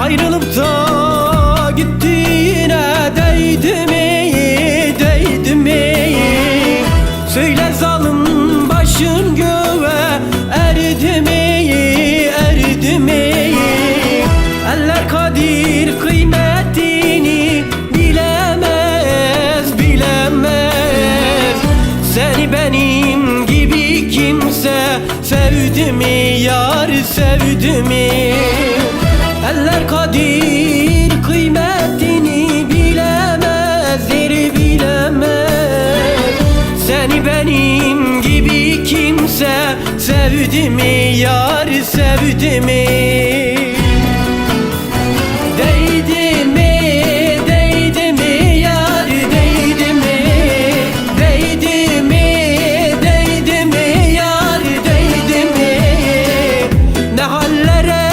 Ayrılıp da gittiğine değdi mi, değdi mi? Söyle zalim başın göğe erdi mi, erdi mi? Eller kadir kıymetini bilemez, bilemez. Seni benim gibi kimse sevdi mi yar, sevdi mi? Eller kadir kıymetini bilemez, bilemez. Seni benim gibi kimse sevdi mi yar, sevdi mi? Değdi mi, değdi mi yar, değdi mi? Değdi mi, değdi mi yar, değdi mi? Ne hallere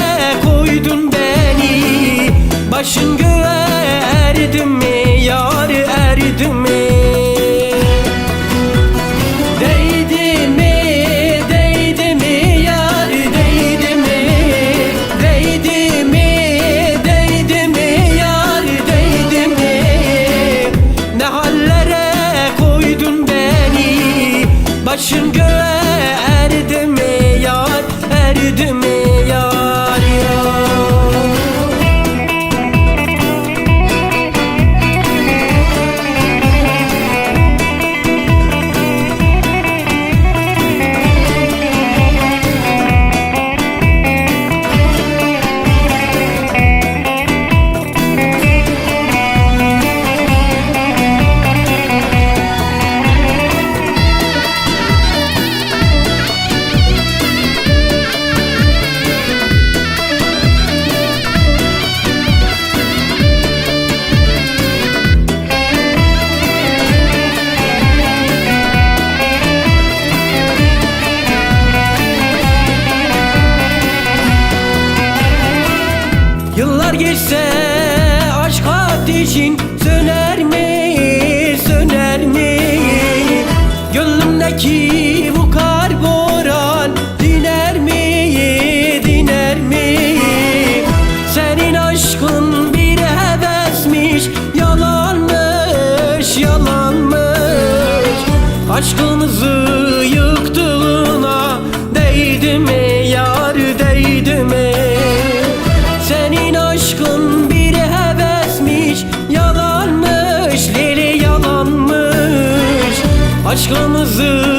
koydun beni, başın göğe erdi mi yar, erdi mi? Değdi mi, değdi mi yar, değdi mi? Değdi mi, değdi mi yar, değdi mi? Ne hallere koydun beni, başın göğe erdi mi yar, erdi mi yar, yar? Yıllar geçse aşk ateşin söner mi, söner mi? Gönlümdeki bu kar boran diner mi, diner mi? Senin aşkın bir hevesmiş, yalanmış, yalanmış. Aşkımızı yıktığına değdi mi yar, değdi mi? Senin aşkın bir hevesmiş, yalanmış, lili yalanmış. Aşkımızı